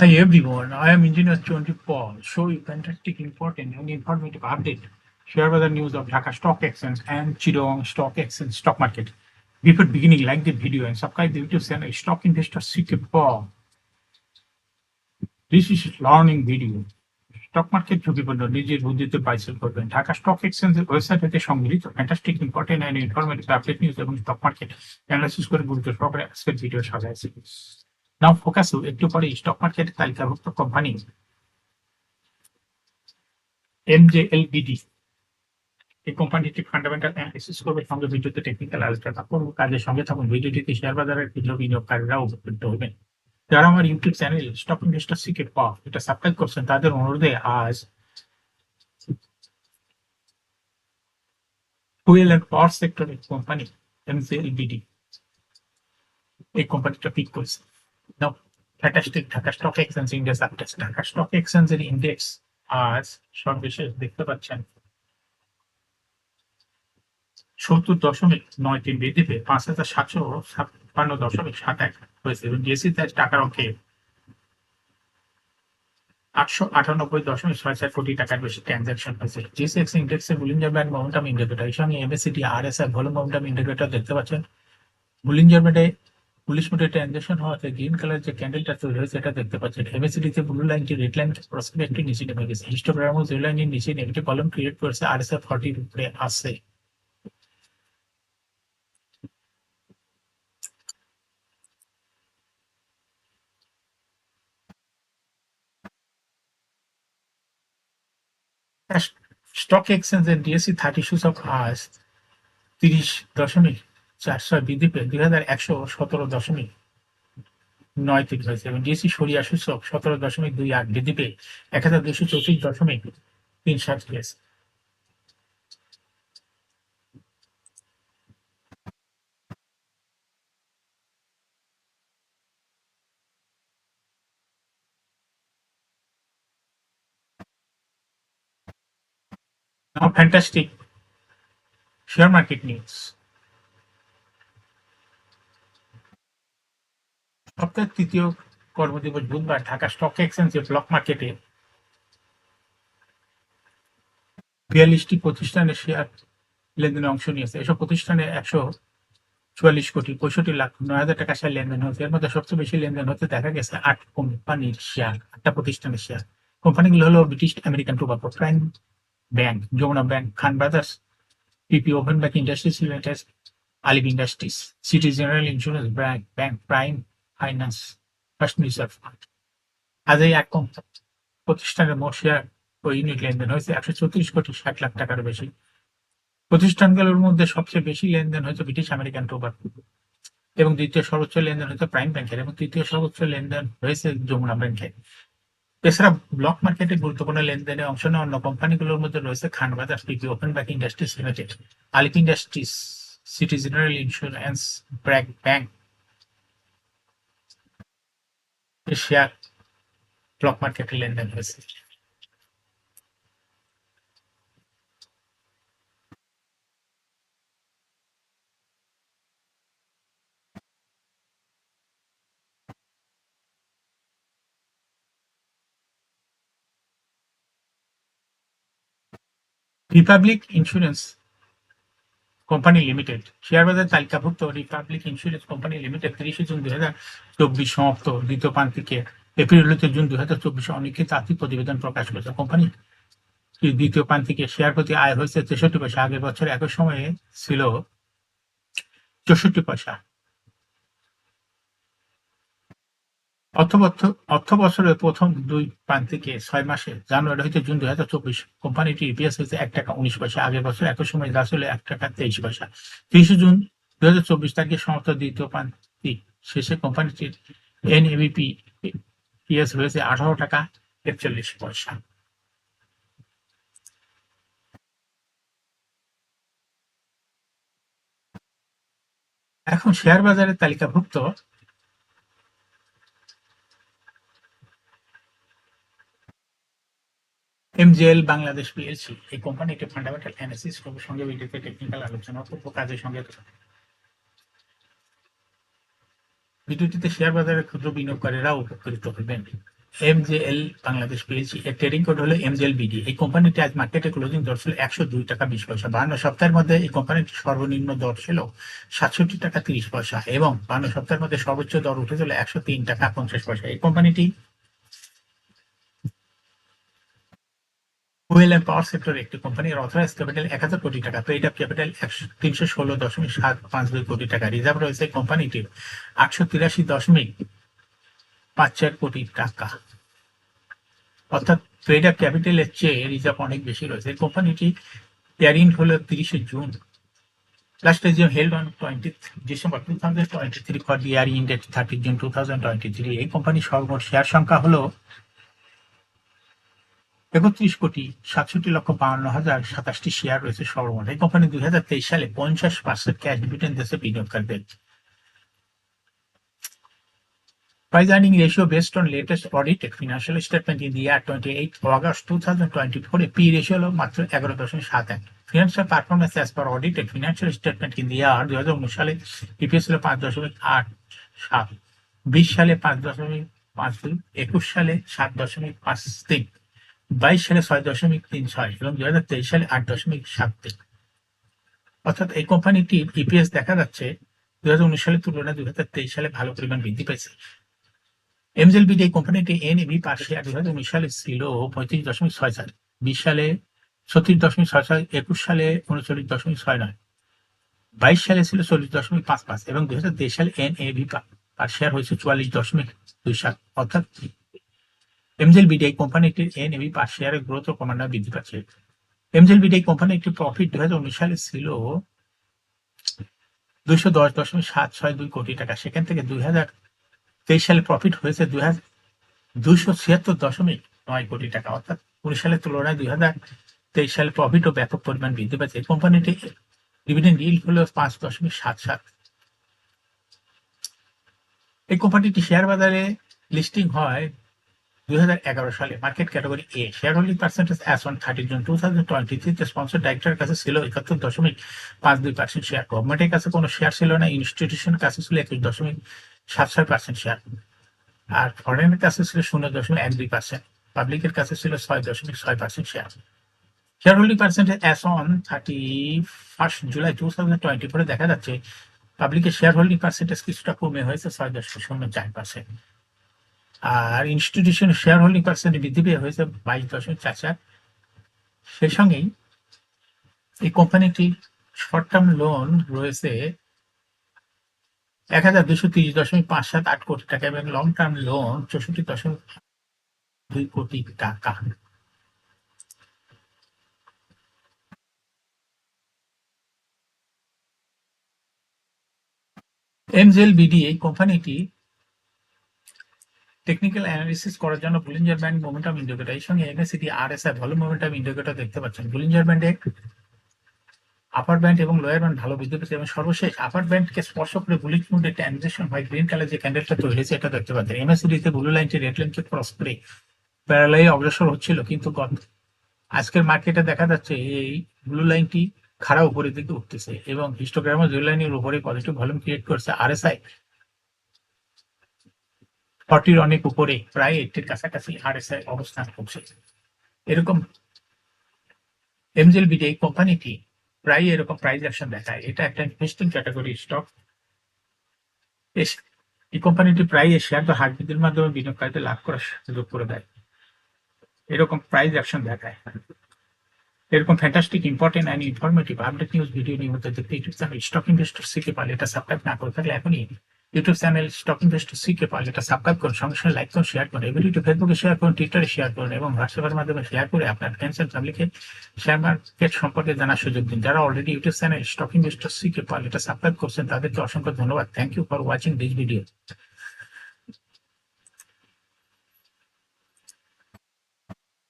Hi everyone, I am Engineer Chonji Paul. Show you fantastic, important and informative update. Share the news of Dhaka Stock Exchange and Chittagong Stock Exchange stock market. Before beginning, like the video and subscribe the YouTube channel Stock Investor Secret Paul. This is learning video. Stock market ঝুঁকিপূর্ণ নিজের বুদ্ধিতে বাইসেল করবেন Dhaka stock এক্সচেঞ্জের website হতে সংগৃহীত fantastic important and informative update news এবং stock market analysis করে গুরুত্ব সহকারে আজকের ভিডিও সাজাইছি। নাও ফোকাস একটু পরে স্টক মার্কেটের তালিকাভুক্ত কোম্পানি এমজেএলবিডি এই কোম্পানিটি ফান্ডামেন্টাল অ্যানালাইসিস করবে সঙ্গে ভিডিওতে টেকনিক্যাল আলোচনা করব। কাজের সঙ্গে থাকুন। ভিডিওটিতে শেয়ার বাজারের ক্ষুদ্র বিনিয়োগকারীরাও উপকৃত হবেন। যারা আমার YouTube channel stock investor secret পাওয়া এটা সাবস্ক্রাইব করছেন তাদের অনুরোধে আজ ফুয়েল অ্যান্ড পাওয়ার সেক্টরের কোম্পানি এমজেএলবিডি এই কোম্পানিটা পিক করেছে। Now fantastic Dhaka stock exchange index update. Dhaka stock এক্সচেঞ্জের ইন্ডেক্স আজ সর্বশেষ দেখতে পাচ্ছেন 70.93 বৃদ্ধি পেয়ে 5,756.71 হয়েছে এবং ডিএসইতে টাকার অঙ্কে 898.64 কোটি টাকার বেশি ট্রানজাকশন হয়েছে। জিএসএক্স ইন্ডেক্সের বুলিঞ্জার ব্যান্ড মোমেন্টাম ইন্ডিকেটর এই সঙ্গে MACD RSI volume momentum indicator দেখতে পাচ্ছেন। বুলিঞ্জার ব্যান্ডে পুলিশ মোডে ট্রানজাকশন হওয়াতে গ্রিন কালার যে ক্যান্ডেলটা তৈরি হয়েছে এটা দেখতে পাচ্ছেন। এমএসিডিতে ব্লু লাইনটি রেড লাইন প্রসপেক্ট একটু নিচে নেমে গেছে। হিস্টোগ্রামও রেড লাইনের নিচে নেগেটিভ কলাম ক্রিয়েট করেছে। আরএসআই 40 উপরে আসছে। স্টক এক্সচেঞ্জের ডিএসসি 30 সূচক আজ 30.46 বৃদ্ধি পেয়ে 2,117.93 হয়েছে এবং ডিএসসি সরিয়া সূচক 17.28 বৃদ্ধি পেয়ে 1,234.37 হয়েছে। Now fantastic share market news. সপ্তাহের তৃতীয় কর্মদিবস বুধবার ঢাকা স্টক এক্সচেঞ্জের ব্লক মার্কেটে 42টি প্রতিষ্ঠানের শেয়ার লেনদেনে অংশ নিয়েছে। এসব প্রতিষ্ঠানে 144,65,09,000 টাকা শেয়ার লেনদেন হয়েছে। এর মধ্যে সবচেয়ে বেশি লেনদেন হতে দেখা গেছে 8টা প্রতিষ্ঠানের শেয়ার। কোম্পানিগুলো হলো British American tobacco, prime bank, Jamuna bank, Khan brothers, PP open bank industries limited, Alif industries, city general insurance bank, prime finance, first reserve fund. আজ এই এক প্রতিষ্ঠানের মোট শেয়ার ও ইউনিট লেনদেন হয়েছে 134,60,00,000 টাকার বেশি। প্রতিষ্ঠানগুলোর মধ্যে সবচেয়ে বেশি লেনদেন হয়েছে ব্রিটিশ আমেরিকান টোবাকো এবং দ্বিতীয় সর্বোচ্চ লেনদেন হয়েছে প্রাইম ব্যাংকের এবং তৃতীয় সর্বোচ্চ লেনদেন হয়েছে যমুনা ব্যাংকের। এছাড়া ব্লক মার্কেটে গুরুত্বপূর্ণ লেনদেনে অংশ নেওয়া অন্য কোম্পানিগুলোর মধ্যে রয়েছে খান বাজার, পিপি open bank industries limited, Alif industries, city general insurance bank. Share block মার্কেটে লেনদেন হয়েছে। Republic insurance company limited share বাজার তালিকাভুক্ত Republic insurance company limited 30 June 2024 সমাপ্ত দ্বিতীয় প্রান্তিকে এপ্রিল জুন 2024 অনিক্ষিত আর্থিক প্রতিবেদন প্রকাশ করেছে। কোম্পানি দ্বিতীয় প্রান্তিকে শেয়ার প্রতি আয় হয়েছে 63 পয়সা। আগের বছর একই সময়ে ছিল 64 পয়সা। অর্থ বছরের প্রথম দুই প্রান্তিকে 6 মাসে জানুয়ারি হইতে জুন 2024 কোম্পানিটির ইপিএস হয়েছে 1 টাকা 19 পয়সা। আগের বছর একই সময় যা ছিল 1 টাকা 23 পয়সা। 30 জুন 2024 তারিখে সমাপ্ত দ্বিতীয় প্রান্তিক শেষে কোম্পানিটির এনএবিপি ইপিএস হয়েছে 18 টাকা 41 পয়সা। এখন শেয়ার বাজারের তালিকাভুক্ত এমজেএল বাংলাদেশ পিএলসি এই কোম্পানিটি ফান্ডামেন্টাল অ্যানালিসিস করবে সঙ্গে ভিডিওতে টেকনিক্যাল আলোচনা করব। কাজের সঙ্গে ভিডিওটিতে শেয়ার বাজারের ক্ষুদ্র বিনিয়োগকারীরাও উপকৃত হবেন। এমজেএল বাংলাদেশ পেয়েছি, এর ট্রেডিং কোড হলো এমজেএল-বিডি। এই কোম্পানিটি আজ মার্কেটে ক্লোজিং দর ছিল 102 টাকা 20 পয়সা। 52 সপ্তাহের মধ্যে এই কোম্পানিটির সর্বনিম্ন দর ছিল 67 টাকা 30 পয়সা এবং 52 সপ্তাহের মধ্যে সর্বোচ্চ দর উঠেছিল 103 টাকা 50 পয়সা। এই কোম্পানিটি ফুয়েল অ্যান্ড পাওয়ার সেক্টরের একটি কোম্পানি। অথরাইজ ক্যাপিটাল 1000 কোটি টাকা, পেইড আপ ক্যাপিটাল 316.752 কোটি টাকা, রিজার্ভ রয়েছে কোম্পানিটির 883.54 কোটি টাকা। অর্থাৎ পেইড আপ ক্যাপিটালের চেয়ে রিজার্ভ অনেক বেশি রয়েছে। কোম্পানিটি ইয়ারিং হলো 30 জুন। Last resume held on 20 December 2023 for the ইয়ারিং ডেট 30 জুন 2023। এই কোম্পানির সর্বমোট শেয়ার সংখ্যা হলো 31,67,52,027টি শেয়ার রয়েছে সর্বমোট। এই কোম্পানি 2023 সালে 50% ক্যাশ ডিভিডেন্ড দেশে বিনিয়োগকারীদের। Price earning ratio based on latest audited financial statement in the year 28 August 2024, a P ratio হলো মাত্র 11.71। Financial performance as per audited financial statement in the year 2019 সালে EPS হলো 5.87, 20 সালে 5.52, 21 সালে 7.53, 22 সালে 6.36 এবং 2023 সালে 8.73। অর্থাৎ এই কোম্পানিটির ইপিএস দেখা যাচ্ছে 2019 সালের তুলনায় 2023 সালে ভালো পরিমাণ বৃদ্ধি পেয়েছে। এমজেএল-বিডি এই কোম্পানিটি এনএভি পার শেয়ার 2019 সালে ছিল 35.64, 20 সালে 36.66, 21 সালে 39.69, 22 সালে ছিল 40.55 এবং 2023 সালে এনএভি পার শেয়ার হয়েছে 44.27। অর্থাৎ এমজেএল-বিডি এই কোম্পানিটির এনএভি পার শেয়ারের গ্রোথ ও ক্রমান্বয়ে বৃদ্ধি পাচ্ছে। এমজেএল-বিডি এই কোম্পানিটির প্রফিট 2019 সালে ছিল 210.762 কোটি টাকা, সেখান থেকে 2023 সালে প্রফিট হয়েছে 276.9 কোটি টাকা। অর্থাৎ 19 সালের তুলনায় 2023 সালে প্রফিটও ব্যাপক পরিমাণ বৃদ্ধি পাচ্ছে। এই কোম্পানিটি ডিভিডেন্ড ইল্ড হলো 5.77। এই কোম্পানিটি শেয়ার বাজারে লিস্টিং হয় 2011 সালে। Market category A, share holding percentage as on 30 June 2023 sponsor ডাইরেক্টরের কাছে ছিল 71.52% শেয়ার। গভর্নমেন্টের কাছে কোনো শেয়ার ছিল না। ইনস্টিটিউশনের কাছে ছিল 21.76% শেয়ার, আর ফরেনের কাছে ছিল 0.12%। পাবলিকের কাছে ছিল 6.6% share. Share holding percentage as on 31 July 2024 দেখা যাচ্ছে পাবলিকের শেয়ার হোল্ডিং পার্সেন্টেজ কিছুটা কমে হয়েছে 6.04%, আর ইনস্টিটিউশনের শেয়ার হোল্ডিং পার্সেন্ট বৃদ্ধি পেয়ে হয়েছে 22.44। সেই সঙ্গেই এই কোম্পানিটির শর্ট টার্ম লোন রয়েছে 1230.578 কোটি টাকা এবং লং টার্ম লোন 64.2 কোটি টাকা। এমজেএল-বিডি এই কোম্পানিটি টেকনিক্যাল অ্যানালিসিস করার জন্য বুলিঞ্জার ব্যান্ড মোমেন্টাম ইন্ডিকেটর এর সঙ্গে MACD RSI volume momentum indicator দেখতে পাচ্ছেন। বুলিঞ্জার ব্যান্ডে আপার ব্যান্ড এবং লোয়ার ব্যান্ড ভালো বৃদ্ধি পেয়েছে এবং সর্বশেষ আপার ব্যান্ডকে স্পর্শ করে বুলিশ মুডে ট্রানজিশন হয় গ্রিন কালার যে ক্যান্ডেলটা তৈরি হয়েছে এটা দেখতে পাচ্ছেন। এমএসিডিতে ব্লু লাইনটি রেড লাইনকে ক্রস করে প্যারালালি অগ্রসর হচ্ছিল, কিন্তু আজকের মার্কেটে দেখা যাচ্ছে এই ব্লু লাইনটি খাড়া উপরের দিকে উঠতেছে এবং হিস্টোগ্রামে ব্লু লাইনের উপরে পজিটিভ ভলিউম ক্রিয়েট করছে। আরএসআই 40 অনেক উপরে, প্রায় 80 কাছাকাছি আরএসআই অবস্থান করছে। এরকম এমজেএল-বিডি এই কোম্পানিটি প্রায় এরকম প্রাইস অ্যাকশন দেখায়। এটা একটা ইনভেস্টিং ক্যাটাগরি স্টক। এই কোম্পানিটি প্রায় শেয়ার বা হার বৃদ্ধির মাধ্যমে বিনিয়োগকারীদের লাভ করার সুযোগ করে দেয়। এরকম প্রাইস অ্যাকশন দেখায়। এরকম fantastic important and informative update news video নিয়মিত দেখতে YouTube channel stock investor C K Pal এটা সাবস্ক্রাইব না করে থাকলে এখনই YouTube channel stock investor C K Pal এটা সাবস্ক্রাইব করুন, সঙ্গে সঙ্গে লাইক করুন, শেয়ার করুন। এই ভিডিওটি ফেসবুকে শেয়ার করুন, টুইটারে শেয়ার করুন এবং হোয়াটসঅ্যাপের মাধ্যমে শেয়ার করে আপনার ফ্রেন্ডস এন্ড ফ্যামিলিকে শেয়ার মার্কেট সম্পর্কে জানার সুযোগ দিন। যারা already YouTube channel stock investor C K Pal এটা সাবস্ক্রাইব করছেন তাদেরকে অসংখ্য ধন্যবাদ। Thank you for watching this video.